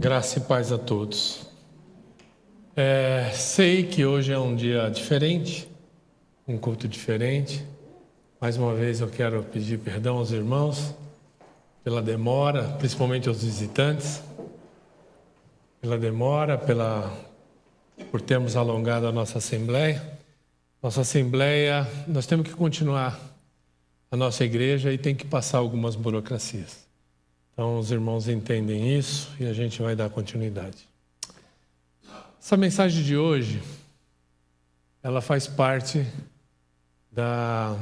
Graça e paz a todos. Sei que hoje é um dia diferente, um culto diferente. Mais uma vez eu quero pedir perdão aos irmãos pela demora, principalmente aos visitantes, pela demora, por termos alongado a nossa assembleia. Nossa assembleia, nós temos que continuar a nossa igreja e tem que passar algumas burocracias. Então, os irmãos entendem isso e a gente vai dar continuidade. Essa mensagem de hoje, ela faz parte da...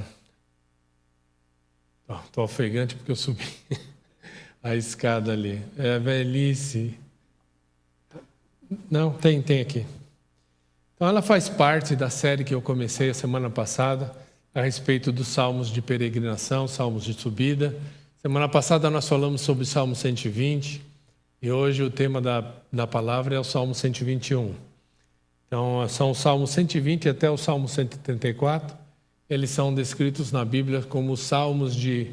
Estou ofegante porque eu subi a escada ali. É a velhice. Não, tem aqui. Então, ela faz parte da série que eu comecei a semana passada a respeito dos salmos de peregrinação, salmos de subida. Semana passada nós falamos sobre o Salmo 120 e hoje o tema da palavra é o Salmo 121. Então, são o Salmo 120 até o Salmo 134. Eles são descritos na Bíblia como salmos de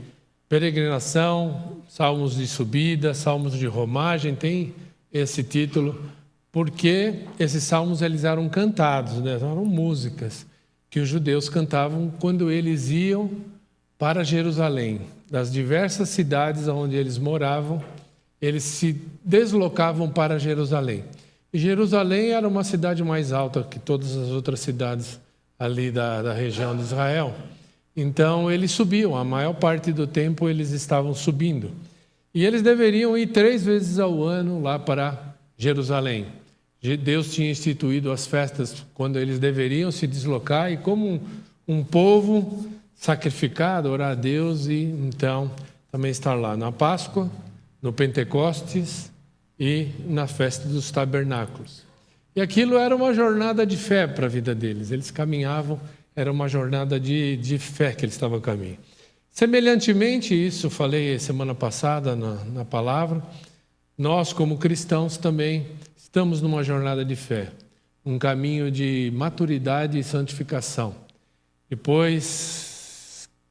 peregrinação, salmos de subida, salmos de romagem. Tem esse título porque esses salmos eles eram cantados, né? Eram músicas que os judeus cantavam quando eles iam para Jerusalém. Das diversas cidades onde eles moravam, eles se deslocavam para Jerusalém. E Jerusalém era uma cidade mais alta que todas as outras cidades ali da região de Israel. Então, eles subiam, a maior parte do tempo eles estavam subindo. E eles deveriam ir 3 vezes ao ano lá para Jerusalém. Deus tinha instituído as festas quando eles deveriam se deslocar e como um povo sacrificado, orar a Deus e então também estar lá na Páscoa, no Pentecostes e na festa dos tabernáculos. E aquilo era uma jornada de fé para a vida deles. Eles caminhavam, era uma jornada de fé que eles estavam caminhando. Semelhantemente, isso falei semana passada na palavra, nós como cristãos também estamos numa jornada de fé, um caminho de maturidade e santificação. Depois,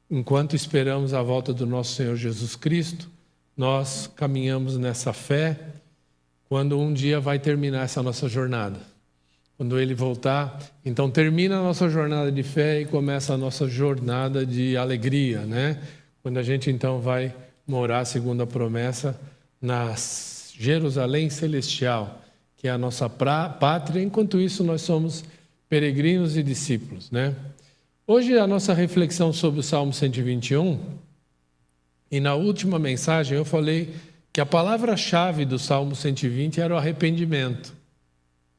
enquanto esperamos a volta do nosso Senhor Jesus Cristo, nós caminhamos nessa fé quando um dia vai terminar essa nossa jornada. Quando Ele voltar, então termina a nossa jornada de fé e começa a nossa jornada de alegria, né? Quando a gente então vai morar, segundo a promessa, na Jerusalém Celestial, que é a nossa pátria. Enquanto isso, nós somos peregrinos e discípulos, né? Hoje a nossa reflexão sobre o Salmo 121, e na última mensagem eu falei que a palavra-chave do Salmo 120 era o arrependimento.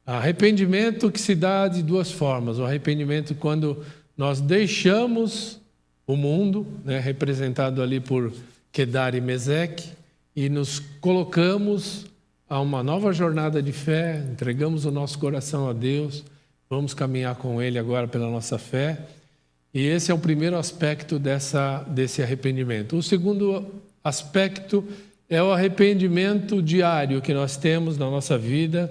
Arrependimento que se dá de 2 formas. O arrependimento quando nós deixamos o mundo, né, representado ali por Quedar e Meseque, e nos colocamos a uma nova jornada de fé, entregamos o nosso coração a Deus, vamos caminhar com Ele agora pela nossa fé. E esse é o primeiro aspecto desse arrependimento. O segundo aspecto é o arrependimento diário que nós temos na nossa vida,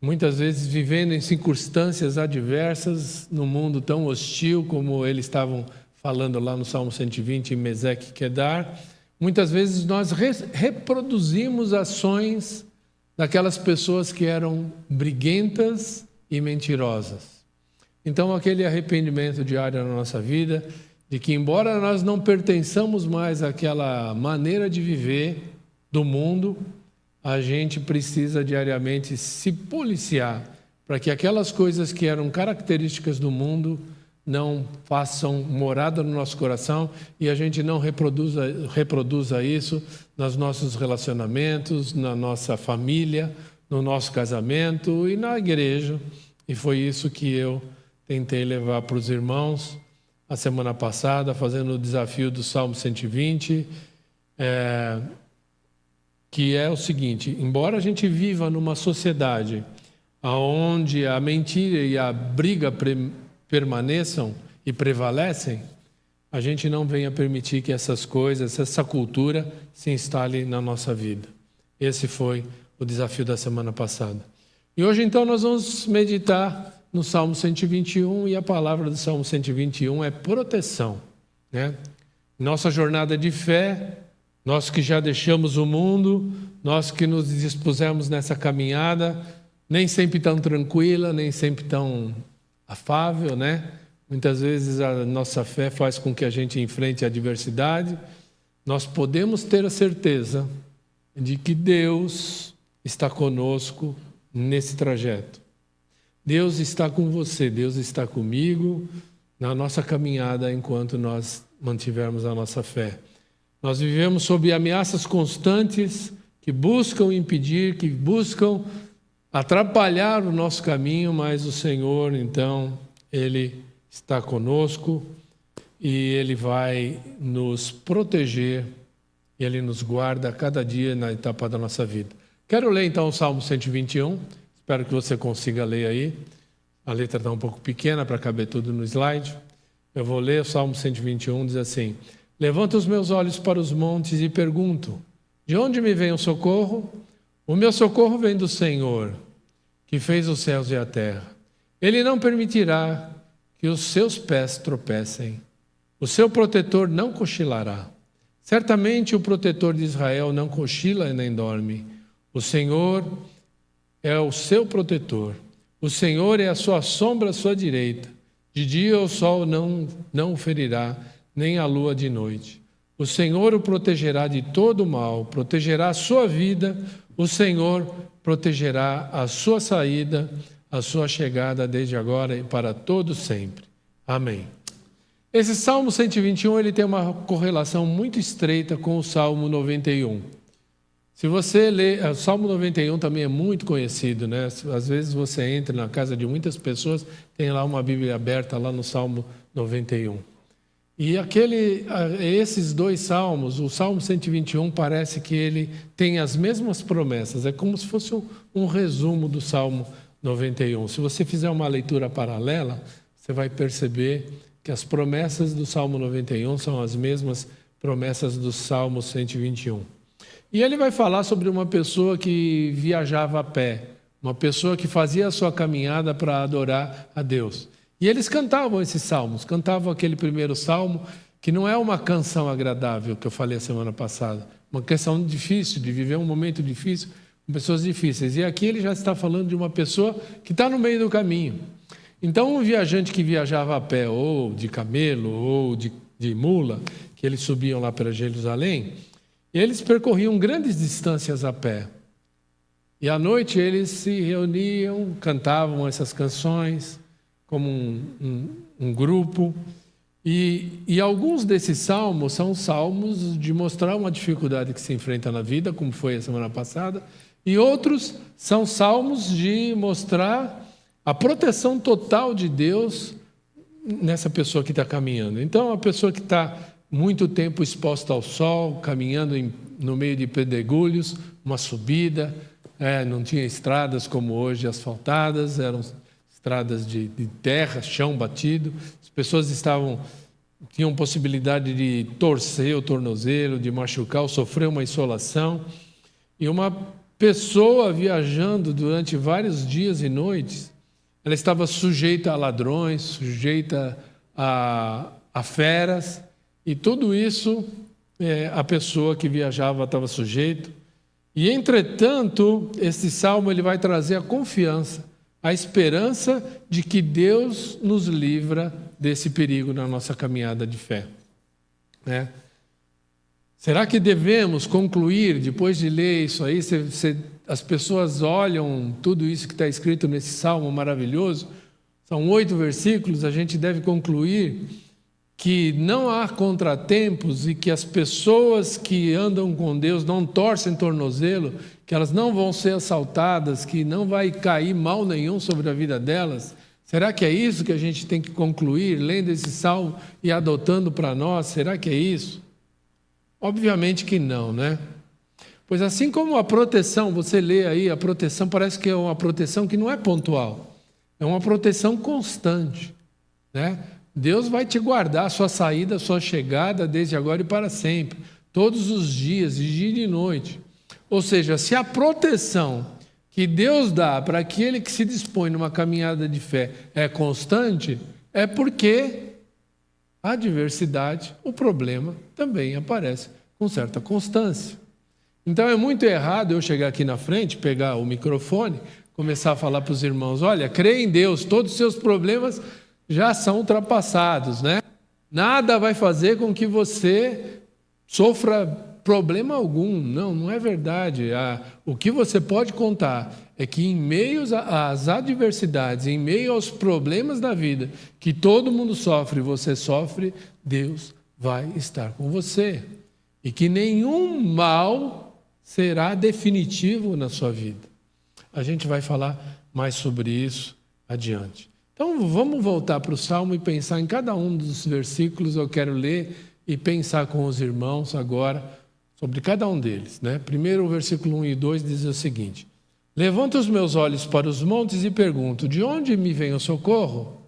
muitas vezes vivendo em circunstâncias adversas, num mundo tão hostil como eles estavam falando lá no Salmo 120, em Meseque e Quedar. Muitas vezes nós reproduzimos ações daquelas pessoas que eram briguentas e mentirosas. Então, aquele arrependimento diário na nossa vida, de que embora nós não pertençamos mais àquela maneira de viver do mundo, a gente precisa diariamente se policiar para que aquelas coisas que eram características do mundo não façam morada no nosso coração e a gente não reproduza isso nos nossos relacionamentos, na nossa família, no nosso casamento e na igreja. E foi isso que eu tentei levar para os irmãos a semana passada, fazendo o desafio do Salmo 120, que é o seguinte: embora a gente viva numa sociedade onde a mentira e a briga permaneçam e prevalecem, a gente não venha permitir que essas coisas, essa cultura se instale na nossa vida. Esse foi o desafio da semana passada. E hoje então nós vamos meditar no Salmo 121, e a palavra do Salmo 121 é proteção, né? Nossa jornada de fé, nós que já deixamos o mundo, nós que nos dispusemos nessa caminhada, nem sempre tão tranquila, nem sempre tão afável, né? Muitas vezes a nossa fé faz com que a gente enfrente a adversidade. Nós podemos ter a certeza de que Deus está conosco nesse trajeto. Deus está com você, Deus está comigo na nossa caminhada enquanto nós mantivermos a nossa fé. Nós vivemos sob ameaças constantes que buscam impedir, que buscam atrapalhar o nosso caminho, mas o Senhor, então, Ele está conosco e Ele vai nos proteger, Ele nos guarda a cada dia na etapa da nossa vida. Quero ler então o Salmo 121, espero que você consiga ler aí. A letra está um pouco pequena para caber tudo no slide. Eu vou ler o Salmo 121, diz assim: Levanto os meus olhos para os montes e pergunto, de onde me vem o socorro? O meu socorro vem do Senhor, que fez os céus e a terra. Ele não permitirá que os seus pés tropecem. O seu protetor não cochilará. Certamente o protetor de Israel não cochila nem dorme. O Senhor é o seu protetor. O Senhor é a sua sombra à sua direita. De dia o sol não o ferirá, nem a lua de noite. O Senhor o protegerá de todo mal, protegerá a sua vida. O Senhor protegerá a sua saída, a sua chegada desde agora e para todo sempre. Amém. Esse Salmo 121 ele tem uma correlação muito estreita com o Salmo 91. Se você ler, o Salmo 91 também é muito conhecido, né? Às vezes você entra na casa de muitas pessoas, tem lá uma Bíblia aberta lá no Salmo 91. E esses dois salmos, o Salmo 121 parece que ele tem as mesmas promessas, é como se fosse um resumo do Salmo 91. Se você fizer uma leitura paralela, você vai perceber que as promessas do Salmo 91 são as mesmas promessas do Salmo 121. E ele vai falar sobre uma pessoa que viajava a pé, uma pessoa que fazia a sua caminhada para adorar a Deus. E eles cantavam esses salmos, cantavam aquele primeiro salmo, que não é uma canção agradável, que eu falei a semana passada, uma canção difícil, de viver um momento difícil, com pessoas difíceis. E aqui ele já está falando de uma pessoa que está no meio do caminho. Então, um viajante que viajava a pé, ou de camelo, ou de mula, que eles subiam lá para Jerusalém, eles percorriam grandes distâncias a pé. E à noite eles se reuniam, cantavam essas canções, como um grupo, e alguns desses salmos são salmos de mostrar uma dificuldade que se enfrenta na vida, como foi a semana passada, e outros são salmos de mostrar a proteção total de Deus nessa pessoa que está caminhando. Então, a pessoa que está muito tempo exposta ao sol, caminhando no meio de pedregulhos, uma subida, não tinha estradas como hoje asfaltadas, eram estradas de terra, chão batido. As pessoas tinham possibilidade de torcer o tornozelo, de machucar ou sofrer uma insolação. E uma pessoa viajando durante vários dias e noites, ela estava sujeita a ladrões, sujeita a feras, e tudo isso a pessoa que viajava estava sujeito. E, entretanto, esse salmo ele vai trazer a confiança, a esperança de que Deus nos livra desse perigo na nossa caminhada de fé. Né? Será que devemos concluir, depois de ler isso aí, as pessoas olham tudo isso que está escrito nesse salmo maravilhoso, são 8 versículos, a gente deve concluir que não há contratempos e que as pessoas que andam com Deus não torcem tornozelo, que elas não vão ser assaltadas, que não vai cair mal nenhum sobre a vida delas? Será que é isso que a gente tem que concluir, lendo esse salmo e adotando para nós? Será que é isso? Obviamente que não, né? Pois assim como a proteção, você lê aí, a proteção parece que é uma proteção que não é pontual, é uma proteção constante, né? Deus vai te guardar a sua saída, a sua chegada, desde agora e para sempre, todos os dias, de dia e de noite. Ou seja, se a proteção que Deus dá para aquele que se dispõe numa caminhada de fé é constante, é porque a adversidade, o problema, também aparece com certa constância. Então é muito errado eu chegar aqui na frente, pegar o microfone, começar a falar para os irmãos, olha, crê em Deus, todos os seus problemas já são ultrapassados, né? Nada vai fazer com que você sofra problema algum. Não, não é verdade. O que você pode contar é que em meio às adversidades, em meio aos problemas da vida, que todo mundo sofre, você sofre, Deus vai estar com você. E que nenhum mal será definitivo na sua vida. A gente vai falar mais sobre isso adiante. Então vamos voltar para o Salmo e pensar em cada um dos versículos. Eu quero ler e pensar com os irmãos agora sobre cada um deles, né? Primeiro, o versículo 1 e 2 diz o seguinte: levanto os meus olhos para os montes e pergunto, de onde me vem o socorro?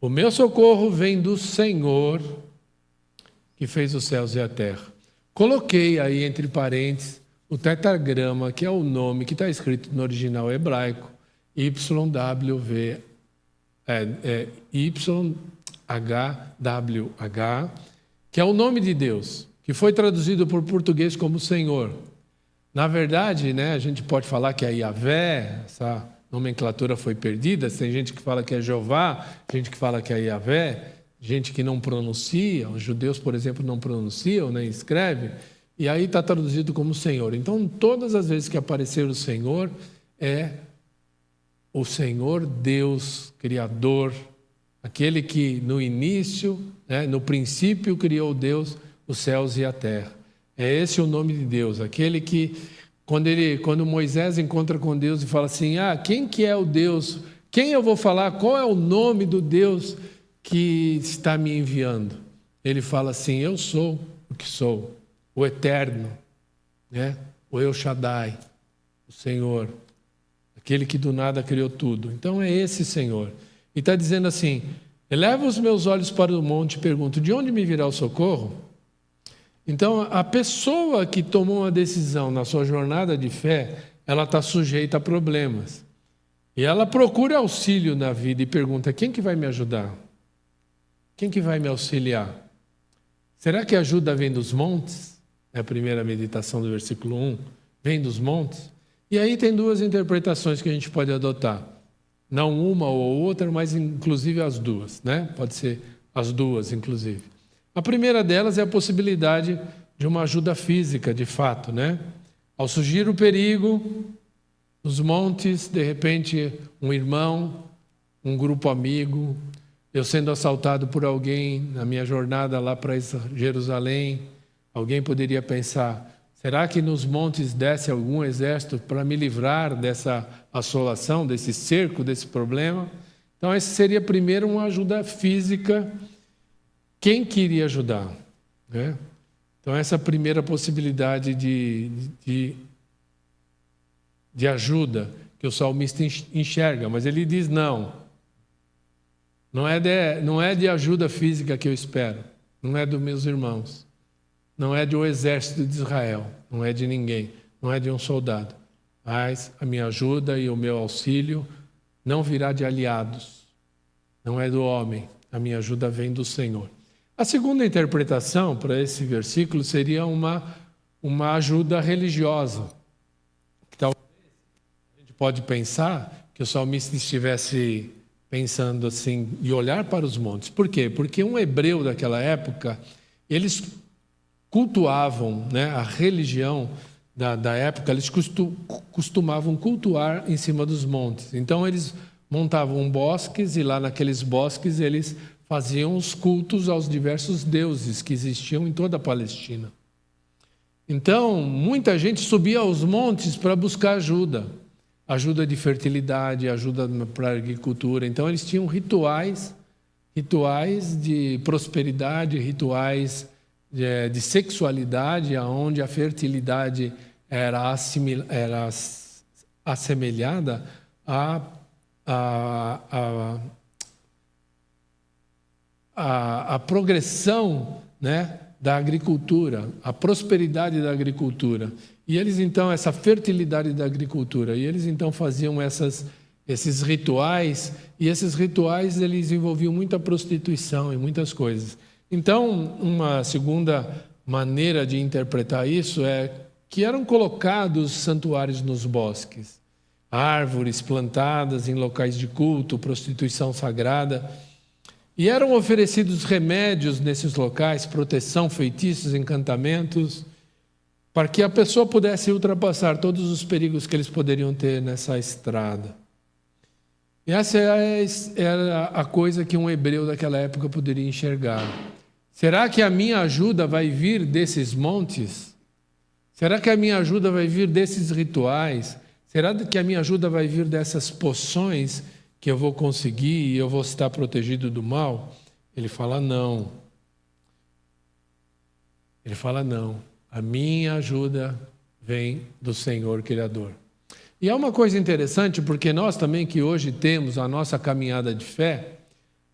O meu socorro vem do Senhor, que fez os céus e a terra. Coloquei aí entre parênteses o tetragrama, que é o nome que está escrito no original hebraico, YHWH, que é o nome de Deus, que foi traduzido por português como Senhor. Na verdade, né, a gente pode falar que é Yahvé, essa nomenclatura foi perdida. Tem gente que fala que é Jeová, gente que fala que é Yahvé, gente que não pronuncia. Os judeus, por exemplo, não pronunciam, nem escrevem. E aí está traduzido como Senhor. Então, todas as vezes que aparecer o Senhor, é o Senhor Deus, Criador, aquele que no início, né, no princípio criou Deus os céus e a terra. É esse o nome de Deus, aquele que, quando Moisés encontra com Deus e fala assim, quem que é o Deus? Quem eu vou falar? Qual é o nome do Deus que está me enviando? Ele fala assim, eu sou o que sou, o Eterno, né? O El Shaddai, o Senhor, aquele que do nada criou tudo. Então é esse Senhor. E está dizendo assim, eleva os meus olhos para o monte e pergunto, de onde me virá o socorro? Então, a pessoa que tomou uma decisão na sua jornada de fé, ela está sujeita a problemas. E ela procura auxílio na vida e pergunta, quem que vai me ajudar? Quem que vai me auxiliar? Será que a ajuda vem dos montes? É a primeira meditação do versículo 1. Vem dos montes? E aí tem duas interpretações que a gente pode adotar. Não uma ou outra, mas inclusive as duas, né? Pode ser as duas, inclusive. A primeira delas é a possibilidade de uma ajuda física, de fato, né? Ao surgir o perigo, nos montes, de repente, um irmão, um grupo amigo, eu sendo assaltado por alguém na minha jornada lá para Jerusalém, alguém poderia pensar, será que nos montes desce algum exército para me livrar dessa assolação, desse cerco, desse problema? Então, essa seria primeiro uma ajuda física. Quem queria ajudar? Né? Então, essa primeira possibilidade de ajuda que o salmista enxerga, mas ele diz não é de ajuda física que eu espero, não é dos meus irmãos, não é do exército de Israel, não é de ninguém, não é de um soldado, mas a minha ajuda e o meu auxílio não virá de aliados, não é do homem, a minha ajuda vem do Senhor. A segunda interpretação para esse versículo seria uma ajuda religiosa. Talvez a gente pode pensar que o salmista estivesse pensando assim, e olhar para os montes. Por quê? Porque um hebreu daquela época, eles cultuavam, né, a religião da época, eles costumavam cultuar em cima dos montes. Então eles montavam bosques e lá naqueles bosques eles faziam os cultos aos diversos deuses que existiam em toda a Palestina. Então, muita gente subia aos montes para buscar ajuda de fertilidade, ajuda para a agricultura. Então, eles tinham rituais de prosperidade, rituais de sexualidade, onde a fertilidade era assemelhada a progressão, né, da agricultura, a prosperidade da agricultura. E eles então, essa fertilidade da agricultura, e eles então faziam esses rituais, e esses rituais eles envolviam muita prostituição e muitas coisas. Então, uma segunda maneira de interpretar isso é que eram colocados santuários nos bosques. Árvores plantadas em locais de culto, prostituição sagrada. E eram oferecidos remédios nesses locais, proteção, feitiços, encantamentos, para que a pessoa pudesse ultrapassar todos os perigos que eles poderiam ter nessa estrada. E essa era a coisa que um hebreu daquela época poderia enxergar. Será que a minha ajuda vai vir desses montes? Será que a minha ajuda vai vir desses rituais? Será que a minha ajuda vai vir dessas poções que eu vou conseguir e eu vou estar protegido do mal? Ele fala não. Ele fala não. A minha ajuda vem do Senhor Criador. E é uma coisa interessante, porque nós também que hoje temos a nossa caminhada de fé,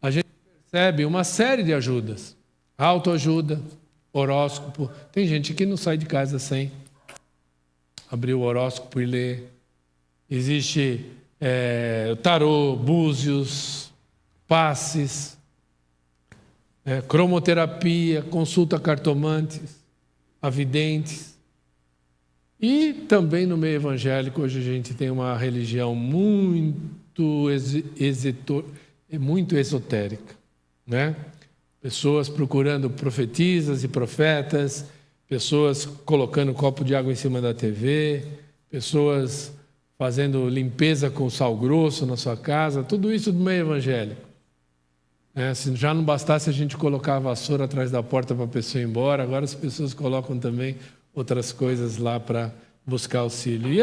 a gente percebe uma série de ajudas. Autoajuda, horóscopo. Tem gente que não sai de casa sem abrir o horóscopo e ler. Existe tarô, búzios, passes, cromoterapia, consulta cartomantes, avidentes. E também no meio evangélico, hoje a gente tem uma religião muito esotérica, né? Pessoas procurando profetisas e profetas, pessoas colocando copo de água em cima da TV, pessoas fazendo limpeza com sal grosso na sua casa, tudo isso do meio evangélico. Se já não bastasse a gente colocar a vassoura atrás da porta para a pessoa ir embora, agora as pessoas colocam também outras coisas lá para buscar auxílio. E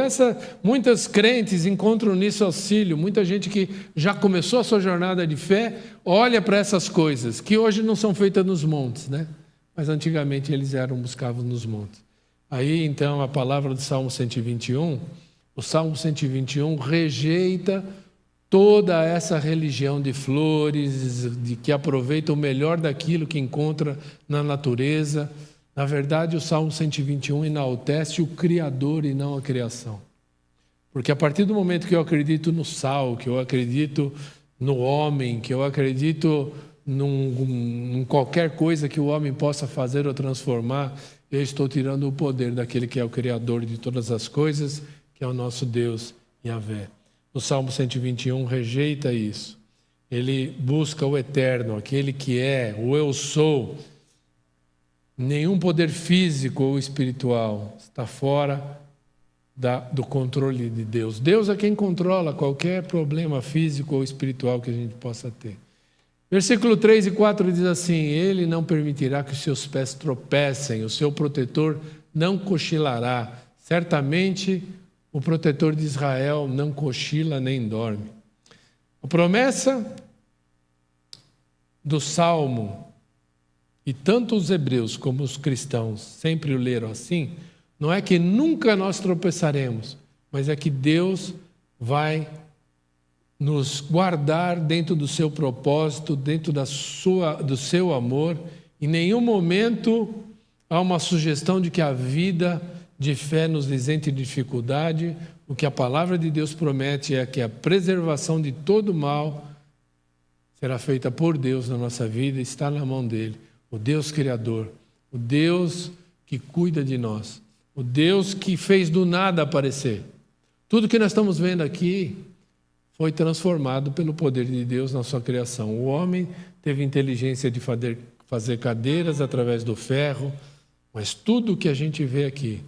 muitas crentes encontram nisso auxílio. Muita gente que já começou a sua jornada de fé olha para essas coisas, que hoje não são feitas nos montes, né? Mas antigamente eles buscavam nos montes. Aí então a palavra do Salmo 121, o Salmo 121 rejeita toda essa religião de flores, de que aproveita o melhor daquilo que encontra na natureza. Na verdade, o Salmo 121 enaltece o Criador e não a criação. Porque a partir do momento que eu acredito no sal, que eu acredito no homem, que eu acredito em qualquer coisa que o homem possa fazer ou transformar, eu estou tirando o poder daquele que é o Criador de todas as coisas, que é o nosso Deus Yahvé. O Salmo 121 rejeita isso. Ele busca o eterno, aquele que é, o eu sou. Nenhum poder físico ou espiritual está fora do controle de Deus. Deus é quem controla qualquer problema físico ou espiritual que a gente possa ter. Versículo 3 e 4 diz assim: Ele não permitirá que os seus pés tropecem, o seu protetor não cochilará. Certamente o protetor de Israel não cochila nem dorme. A promessa do Salmo, e tanto os hebreus como os cristãos sempre o leram assim, não é que nunca nós tropeçaremos, mas é que Deus vai nos guardar dentro do seu propósito, dentro do seu amor. Em nenhum momento há uma sugestão de que a vida de fé nos isente de dificuldade. O que a palavra de Deus promete é que a preservação de todo mal será feita por Deus na nossa vida, está na mão dele. O Deus Criador, o Deus que cuida de nós, o Deus que fez do nada aparecer. Tudo que nós estamos vendo aqui foi transformado pelo poder de Deus na sua criação. O homem teve inteligência de fazer cadeiras através do ferro, mas tudo que a gente vê aqui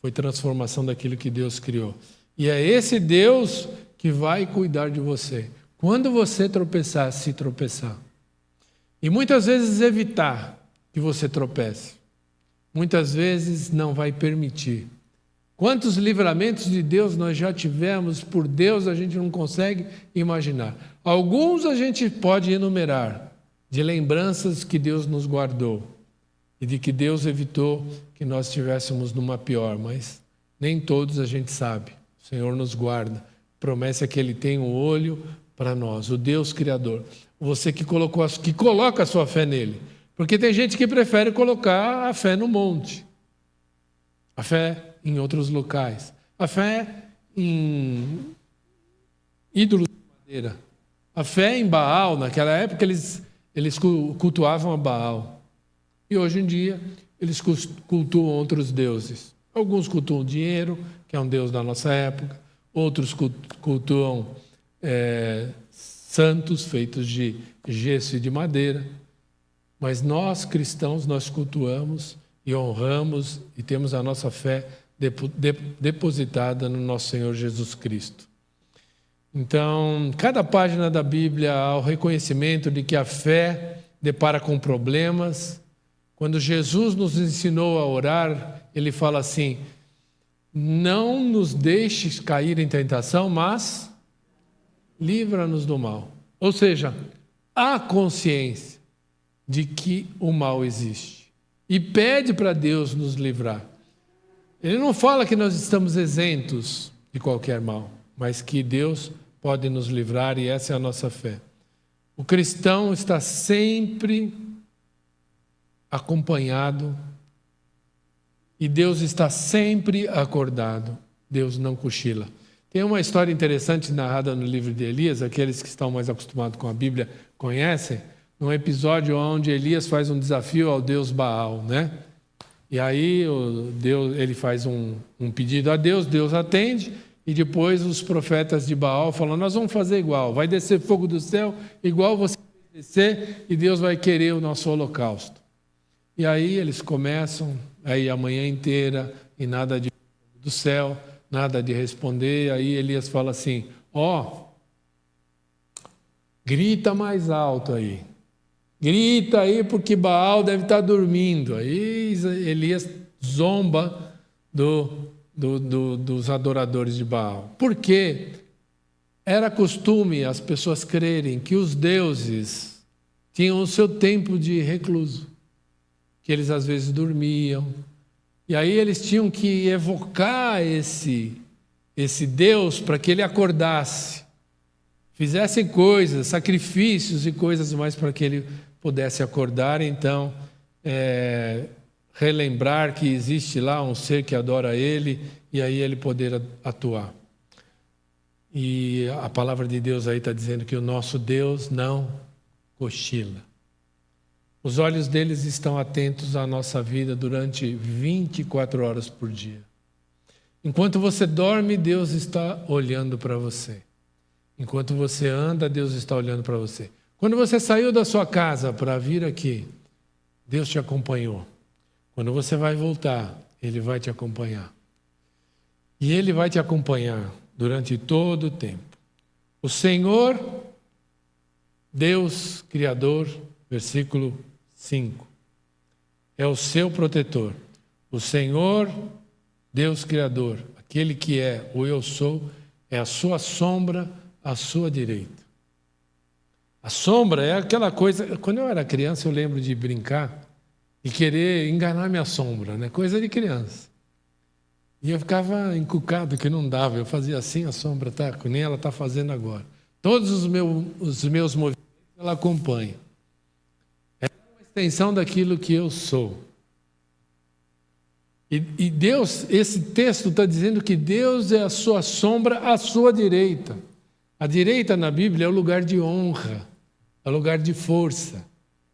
foi transformação daquilo que Deus criou. E é esse Deus que vai cuidar de você. Quando você tropeçar, se tropeçar. E muitas vezes evitar que você tropece. Muitas vezes não vai permitir. Quantos livramentos de Deus nós já tivemos por Deus, a gente não consegue imaginar. Alguns a gente pode enumerar, de lembranças que Deus nos guardou e de que Deus evitou que nós estivéssemos numa pior, mas nem todos a gente sabe. O Senhor nos guarda. Promessa que Ele tem um olho para nós, o Deus Criador. Você que coloca a sua fé nele. Porque tem gente que prefere colocar a fé no monte, a fé em outros locais, a fé em ídolos de madeira, a fé em Baal. Naquela época eles cultuavam a Baal. E hoje em dia eles cultuam outros deuses. Alguns cultuam o dinheiro, que é um deus da nossa época. Outros cultuam santos feitos de gesso e de madeira. Mas nós, cristãos, nós cultuamos e honramos e temos a nossa fé depositada no nosso Senhor Jesus Cristo. Então, cada página da Bíblia há o reconhecimento de que a fé depara com problemas. Quando Jesus nos ensinou a orar, ele fala assim: não nos deixes cair em tentação, mas livra-nos do mal. Ou seja, há consciência de que o mal existe e pede para Deus nos livrar. Ele não fala que nós estamos isentos de qualquer mal, mas que Deus pode nos livrar, e essa é a nossa fé. O cristão está sempre acompanhado e Deus está sempre acordado. Deus não cochila. Tem uma história interessante narrada no livro de Elias, aqueles que estão mais acostumados com a Bíblia conhecem, num episódio onde Elias faz um desafio ao deus Baal, né? E aí ele faz um pedido a Deus, Deus atende, e depois os profetas de Baal falam: nós vamos fazer igual, vai descer fogo do céu, igual você vai descer, e Deus vai querer o nosso holocausto. E aí eles começam, aí a manhã inteira, e nada de fogo do céu, nada de responder. Aí Elias fala assim: grita mais alto aí. Grita aí porque Baal deve estar dormindo. Aí Elias zomba dos adoradores de Baal. Por quê? Era costume as pessoas crerem que os deuses tinham o seu tempo de recluso, que eles às vezes dormiam. E aí eles tinham que evocar esse Deus para que ele acordasse, fizesse coisas, sacrifícios e coisas mais para que ele pudesse acordar. Então, relembrar que existe lá um ser que adora ele, e aí ele poder atuar. E a palavra de Deus aí está dizendo que o nosso Deus não cochila. Os olhos deles estão atentos à nossa vida durante 24 horas por dia. Enquanto você dorme, Deus está olhando para você. Enquanto você anda, Deus está olhando para você. Quando você saiu da sua casa para vir aqui, Deus te acompanhou. Quando você vai voltar, Ele vai te acompanhar. E Ele vai te acompanhar durante todo o tempo. O Senhor, Deus Criador, versículo 5, é o seu protetor. O Senhor, Deus Criador, aquele que é o Eu Sou, é a sua sombra à sua direita. A sombra é aquela coisa... Quando eu era criança, eu lembro de brincar e querer enganar minha sombra, né? Coisa de criança. E eu ficava encucado que não dava. Eu fazia assim, a sombra tá, nem ela está fazendo agora. Todos os meus movimentos ela acompanha. É uma extensão daquilo que eu sou. E Deus, esse texto está dizendo que Deus é a sua sombra à sua direita. A direita na Bíblia é o lugar de honra, é o lugar de força,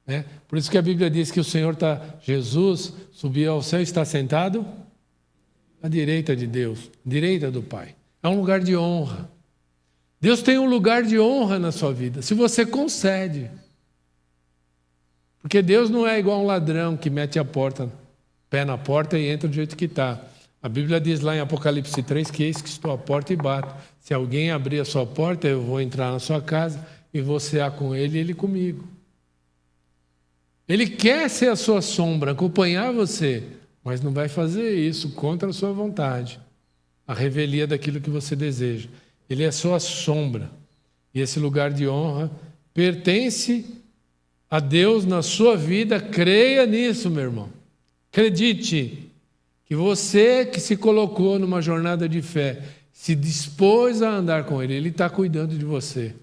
né? Por isso que a Bíblia diz que o Senhor Jesus subiu ao céu e está sentado à direita de Deus, direita do Pai. É um lugar de honra. Deus tem um lugar de honra na sua vida, se você concede. Porque Deus não é igual um ladrão que mete pé na porta e entra do jeito que está. A Bíblia diz lá em Apocalipse 3 que eis que estou à porta e bato. Se alguém abrir a sua porta, eu vou entrar na sua casa e vou cear com ele e ele comigo. Ele quer ser a sua sombra, acompanhar você, mas não vai fazer isso contra a sua vontade. A revelia daquilo que você deseja. Ele é a sua sombra. E esse lugar de honra pertence a Deus na sua vida. Creia nisso, meu irmão. Acredite que você que se colocou numa jornada de fé, se dispôs a andar com Ele, Ele está cuidando de você.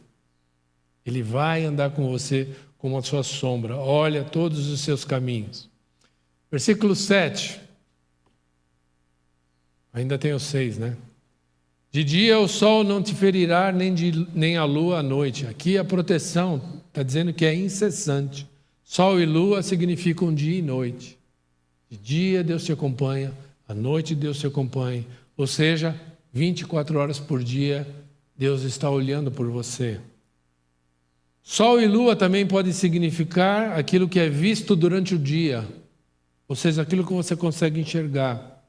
Ele vai andar com você como a sua sombra. Olha todos os seus caminhos. Versículo 7. Ainda tem o 6, né? De dia o sol não te ferirá, nem a lua à noite. Aqui a proteção está dizendo que é incessante. Sol e lua significam dia e noite. De dia Deus te acompanha, À noite Deus te acompanha. Ou seja, 24 horas por dia, Deus está olhando por você. Sol e lua também podem significar aquilo que é visto durante o dia. Ou seja, aquilo que você consegue enxergar.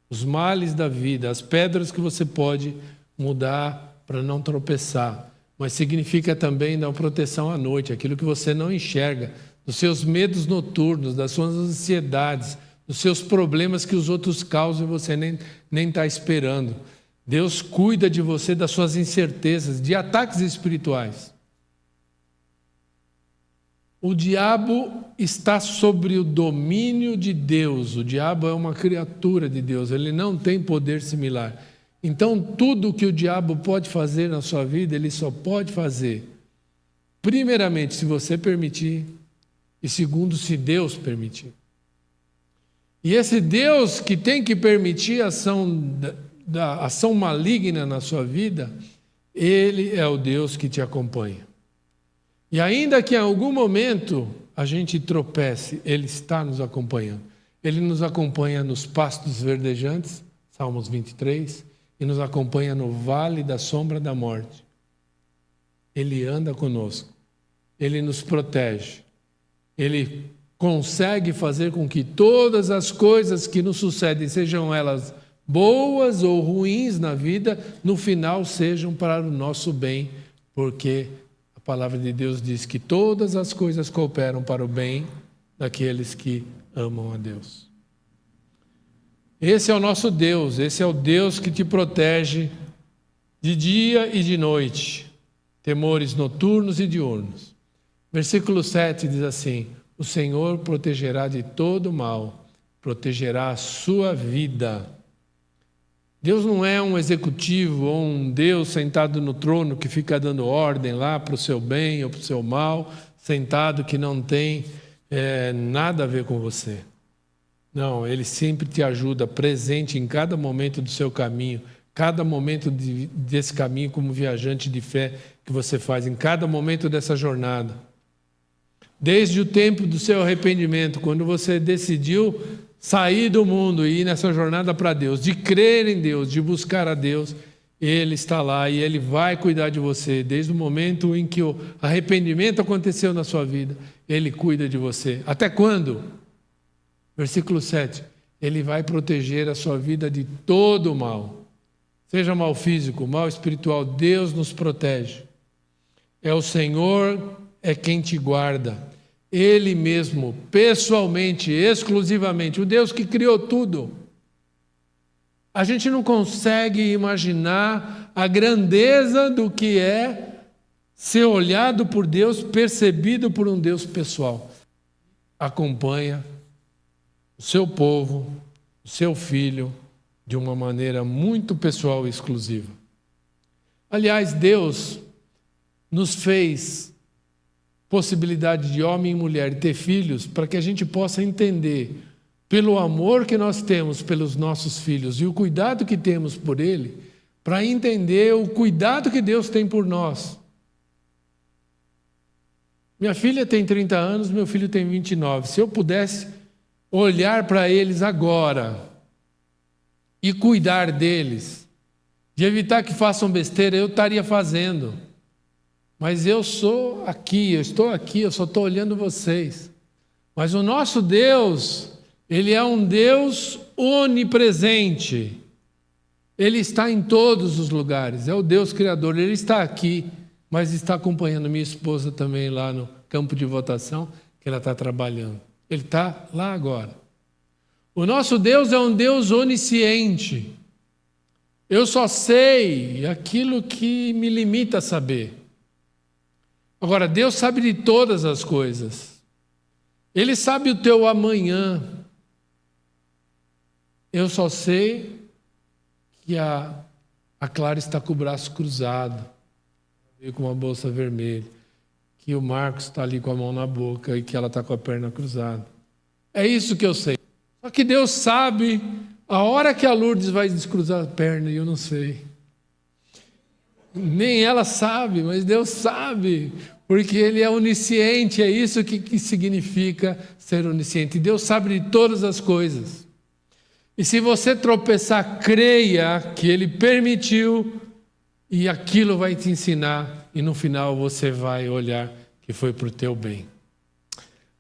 Os males da vida, as pedras que você pode mudar para não tropeçar. Mas significa também dar proteção à noite, aquilo que você não enxerga, dos seus medos noturnos, das suas ansiedades, dos seus problemas que os outros causam e você nem está esperando. Deus cuida de você, das suas incertezas, de ataques espirituais. O diabo está sobre o domínio de Deus. O diabo é uma criatura de Deus, ele não tem poder similar. Então, tudo que o diabo pode fazer na sua vida, ele só pode fazer, primeiramente, se você permitir, e segundo, se Deus permitir. E esse Deus que tem que permitir a ação maligna na sua vida, Ele é o Deus que te acompanha. E ainda que em algum momento a gente tropece, Ele está nos acompanhando. Ele nos acompanha nos pastos verdejantes, Salmos 23, e nos acompanha no vale da sombra da morte. Ele anda conosco, Ele nos protege, Ele consegue fazer com que todas as coisas que nos sucedem, sejam elas boas ou ruins na vida, no final sejam para o nosso bem, porque a palavra de Deus diz que todas as coisas cooperam para o bem daqueles que amam a Deus. Esse é o nosso Deus, esse é o Deus que te protege de dia e de noite, temores noturnos e diurnos. Versículo 7 diz assim: o Senhor protegerá de todo mal, protegerá a sua vida. Deus não é um executivo ou um Deus sentado no trono que fica dando ordem lá para o seu bem ou para o seu mal, sentado que não tem nada a ver com você. Não, Ele sempre te ajuda, presente em cada momento do seu caminho, cada momento desse caminho como viajante de fé que você faz, em cada momento dessa jornada. Desde o tempo do seu arrependimento, quando você decidiu sair do mundo e ir nessa jornada para Deus, de crer em Deus, de buscar a Deus, Ele está lá e Ele vai cuidar de você. Desde o momento em que o arrependimento aconteceu na sua vida, Ele cuida de você. Até quando? Versículo 7. Ele vai proteger a sua vida de todo o mal. Seja mal físico, mal espiritual, Deus nos protege. É o Senhor, é quem te guarda. Ele mesmo, pessoalmente, exclusivamente, o Deus que criou tudo. A gente não consegue imaginar a grandeza do que é ser olhado por Deus, percebido por um Deus pessoal. Acompanha o seu povo, o seu filho, de uma maneira muito pessoal e exclusiva. Aliás, Deus nos fez possibilidade de homem e mulher ter filhos para que a gente possa entender, pelo amor que nós temos pelos nossos filhos e o cuidado que temos por ele, para entender o cuidado que Deus tem por nós. Minha filha tem 30 anos, meu filho tem 29. Se eu pudesse olhar para eles agora e cuidar deles, de evitar que façam besteira, eu estaria fazendo. Mas eu estou aqui, eu só estou olhando vocês. Mas o nosso Deus, Ele é um Deus onipresente. Ele está em todos os lugares, é o Deus Criador. Ele está aqui, mas está acompanhando minha esposa também lá no campo de votação, que ela está trabalhando. Ele está lá agora. O nosso Deus é um Deus onisciente. Eu só sei aquilo que me limita a saber. Agora, Deus sabe de todas as coisas. Ele sabe o teu amanhã. Eu só sei que a Clara está com o braço cruzado, com uma bolsa vermelha, que o Marcos está ali com a mão na boca e que ela está com a perna cruzada. É isso que eu sei. Só que Deus sabe a hora que a Lourdes vai descruzar a perna e eu não sei. Nem ela sabe, mas Deus sabe, porque Ele é onisciente, é isso que significa ser onisciente. Deus sabe de todas as coisas. E se você tropeçar, creia que Ele permitiu e aquilo vai te ensinar. E no final você vai olhar que foi para o teu bem.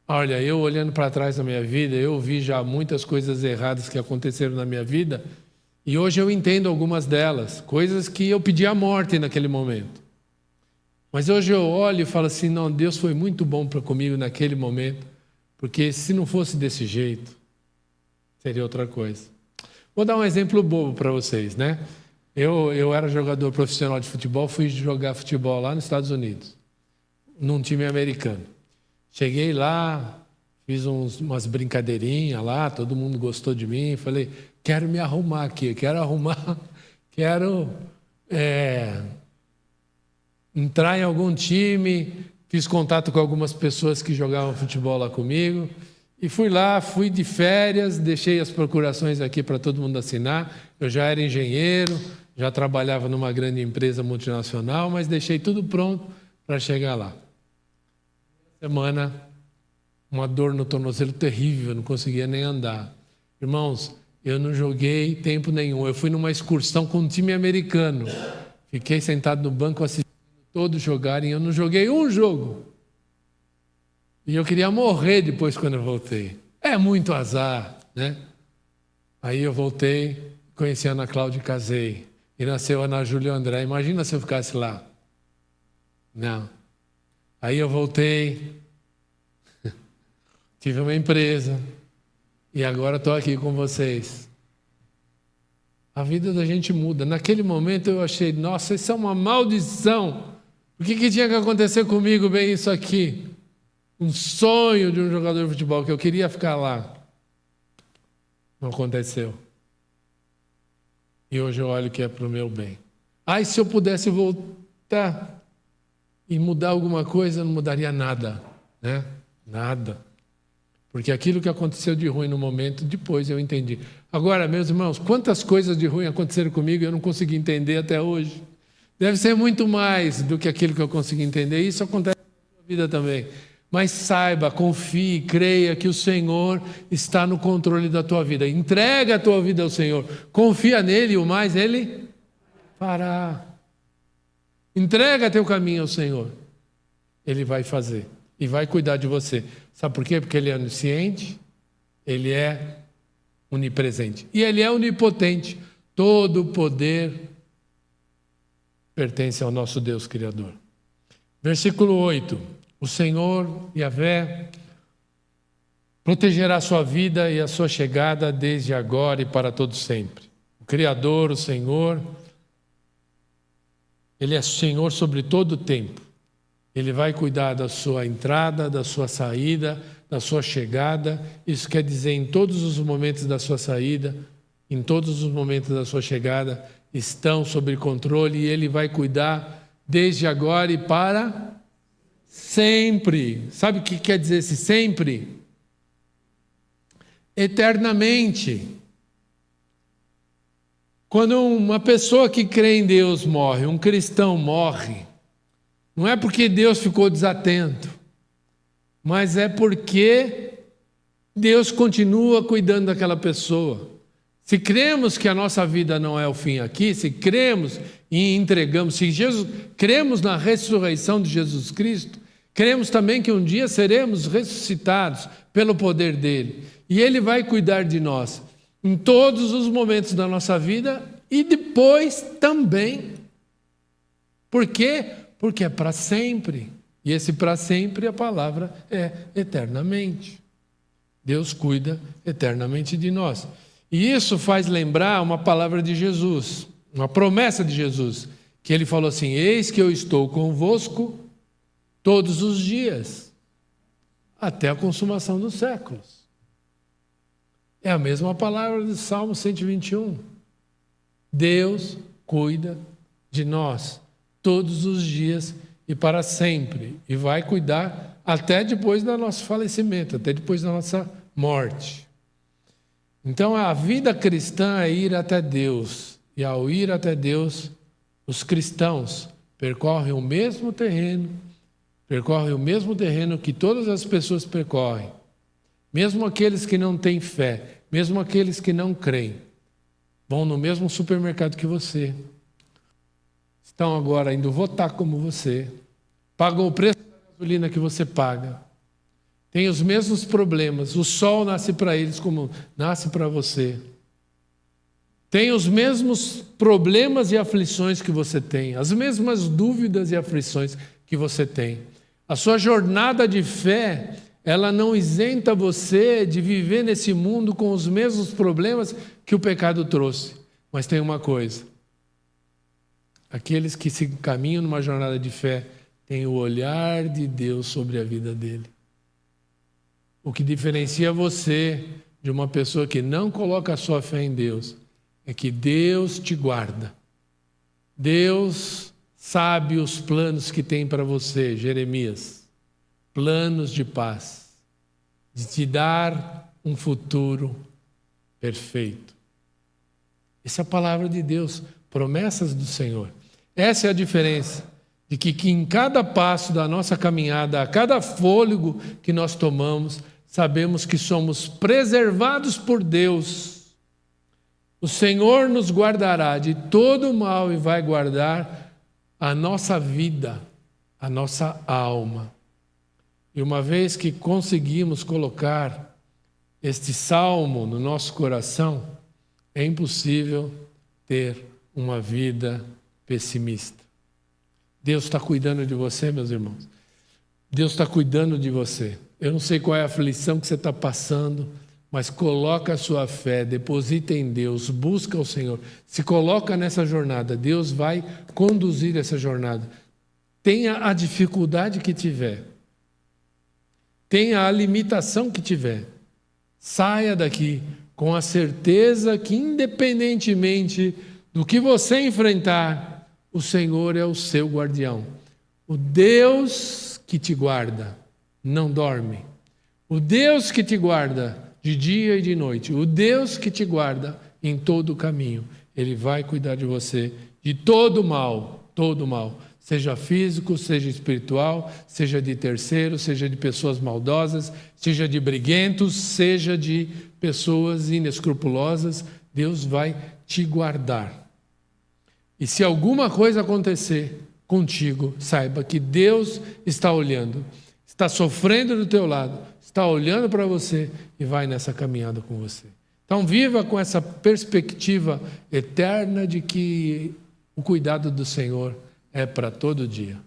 Olha, eu olhando para trás da minha vida, eu vi já muitas coisas erradas que aconteceram na minha vida. E hoje eu entendo algumas delas. Coisas que eu pedi a morte naquele momento. Mas hoje eu olho e falo assim, não, Deus foi muito bom comigo naquele momento. Porque se não fosse desse jeito, seria outra coisa. Vou dar um exemplo bobo para vocês, né? Eu era jogador profissional de futebol, fui jogar futebol lá nos Estados Unidos, num time americano. Cheguei lá, fiz umas brincadeirinhas lá, todo mundo gostou de mim. Falei, quero me arrumar aqui, quero entrar em algum time. Fiz contato com algumas pessoas que jogavam futebol lá comigo. E fui lá, fui de férias, deixei as procurações aqui para todo mundo assinar. Eu já era engenheiro, já trabalhava numa grande empresa multinacional, mas deixei tudo pronto para chegar lá. Semana, uma dor no tornozelo terrível, eu não conseguia nem andar. Irmãos, eu não joguei tempo nenhum. Eu fui numa excursão com um time americano. Fiquei sentado no banco assistindo todos jogarem, eu não joguei um jogo. E eu queria morrer depois quando eu voltei. É muito azar, né? Aí eu voltei, conheci a Ana Cláudia e casei. E nasceu a Ana Júlia e o André. Imagina se eu ficasse lá. Não. Aí eu voltei, tive uma empresa e agora estou aqui com vocês. A vida da gente muda. Naquele momento eu achei, nossa, isso é uma maldição. Por que tinha que acontecer comigo bem isso aqui? Um sonho de um jogador de futebol, que eu queria ficar lá. Não aconteceu. E hoje eu olho que é para o meu bem. E se eu pudesse voltar e mudar alguma coisa, não mudaria nada, né? Nada. Porque aquilo que aconteceu de ruim no momento, depois eu entendi. Agora, meus irmãos, quantas coisas de ruim aconteceram comigo e eu não consegui entender até hoje? Deve ser muito mais do que aquilo que eu consegui entender. Isso acontece na sua vida também. Mas saiba, confie, creia que o Senhor está no controle da tua vida. Entrega a tua vida ao Senhor. Confia nele e o mais Ele fará. Entrega teu caminho ao Senhor. Ele vai fazer e vai cuidar de você. Sabe por quê? Porque Ele é onisciente, Ele é onipresente e Ele é onipotente. Todo o poder pertence ao nosso Deus Criador. Versículo 8. O Senhor, Yahvé, protegerá a sua vida e a sua chegada desde agora e para todo sempre. O Criador, o Senhor, Ele é Senhor sobre todo o tempo. Ele vai cuidar da sua entrada, da sua saída, da sua chegada. Isso quer dizer, em todos os momentos da sua saída, em todos os momentos da sua chegada, estão sob controle e Ele vai cuidar desde agora e para sempre. Sabe o que quer dizer esse sempre? Eternamente. Quando uma pessoa que crê em Deus morre, um cristão morre, não é porque Deus ficou desatento, mas é porque Deus continua cuidando daquela pessoa. Se cremos que a nossa vida não é o fim aqui, se cremos e entregamos, se cremos na ressurreição de Jesus Cristo, cremos também que um dia seremos ressuscitados pelo poder dele. E ele vai cuidar de nós em todos os momentos da nossa vida e depois também. Por quê? Porque é para sempre. E esse para sempre, a palavra é eternamente. Deus cuida eternamente de nós. E isso faz lembrar uma palavra de Jesus, uma promessa de Jesus, que ele falou assim: eis que eu estou convosco todos os dias, até a consumação dos séculos. É a mesma palavra do Salmo 121. Deus cuida de nós todos os dias e para sempre. E vai cuidar até depois do nosso falecimento, até depois da nossa morte. Então a vida cristã é ir até Deus. E ao ir até Deus, os cristãos percorrem o mesmo terreno que todas as pessoas percorrem. Mesmo aqueles que não têm fé, mesmo aqueles que não creem, vão no mesmo supermercado que você, estão agora indo votar como você, pagam o preço da gasolina que você paga, têm os mesmos problemas, o sol nasce para eles como nasce para você, tem os mesmos problemas e aflições que você tem, as mesmas dúvidas e aflições que você tem. A sua jornada de fé, ela não isenta você de viver nesse mundo com os mesmos problemas que o pecado trouxe. Mas tem uma coisa: aqueles que se caminham numa jornada de fé têm o olhar de Deus sobre a vida dele. O que diferencia você de uma pessoa que não coloca a sua fé em Deus é que Deus te guarda. Deus sabe os planos que tem para você, Jeremias. Planos de paz, de te dar um futuro perfeito. Essa é a palavra de Deus, promessas do Senhor. Essa é a diferença, de que em cada passo da nossa caminhada, a cada fôlego que nós tomamos, sabemos que somos preservados por Deus. O Senhor nos guardará de todo o mal e vai guardar a nossa vida, a nossa alma. E uma vez que conseguimos colocar este salmo no nosso coração, é impossível ter uma vida pessimista. Deus está cuidando de você, meus irmãos. Deus está cuidando de você. Eu não sei qual é a aflição que você está passando, mas coloca a sua fé, deposita em Deus, busca o Senhor. Se coloca nessa jornada, Deus vai conduzir essa jornada. Tenha a dificuldade que tiver, tenha a limitação que tiver, saia daqui com a certeza que, independentemente do que você enfrentar, o Senhor é o seu guardião. O Deus que te guarda não dorme. O Deus que te guarda de dia e de noite, o Deus que te guarda em todo o caminho, Ele vai cuidar de você de todo mal, seja físico, seja espiritual, seja de terceiros, seja de pessoas maldosas, seja de briguentos, seja de pessoas inescrupulosas. Deus vai te guardar. E se alguma coisa acontecer contigo, saiba que Deus está olhando, está sofrendo do teu lado, está olhando para você e vai nessa caminhada com você. Então viva com essa perspectiva eterna de que o cuidado do Senhor é para todo dia.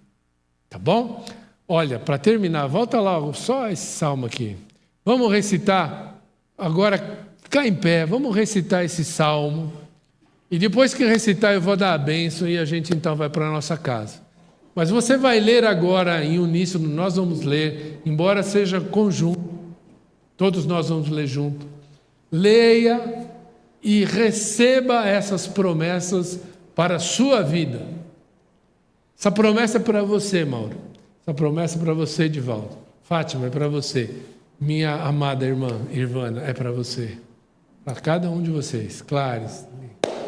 Tá bom? Olha, para terminar, volta lá só esse salmo aqui. Vamos recitar, agora ficar em pé, vamos recitar esse salmo. E depois que recitar eu vou dar a bênção e a gente então vai para a nossa casa. Mas você vai ler agora em uníssono, nós vamos ler, embora seja conjunto, todos nós vamos ler junto. Leia e receba essas promessas para a sua vida. Essa promessa é para você, Mauro. Essa promessa é para você, Edivaldo. Fátima, é para você. Minha amada irmã, Irvana, é para você. Para cada um de vocês. Clares,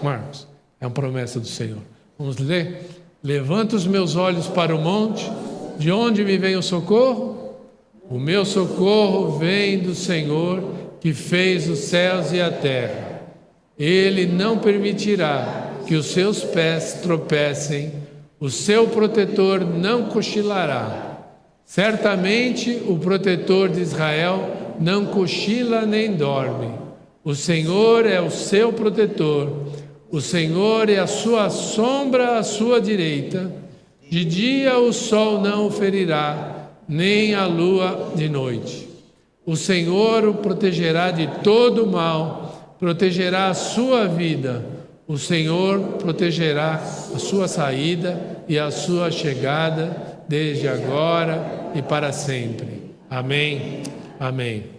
Marcos, é uma promessa do Senhor. Vamos ler? Levanta os meus olhos para o monte, de onde me vem o socorro? O meu socorro vem do Senhor, que fez os céus e a terra. Ele não permitirá que os seus pés tropecem, o seu protetor não cochilará. Certamente o protetor de Israel não cochila nem dorme. O Senhor é o seu protetor. O Senhor é a sua sombra à sua direita. De dia o sol não o ferirá, nem a lua de noite. O Senhor o protegerá de todo mal, protegerá a sua vida. O Senhor protegerá a sua saída e a sua chegada, desde agora e para sempre. Amém. Amém.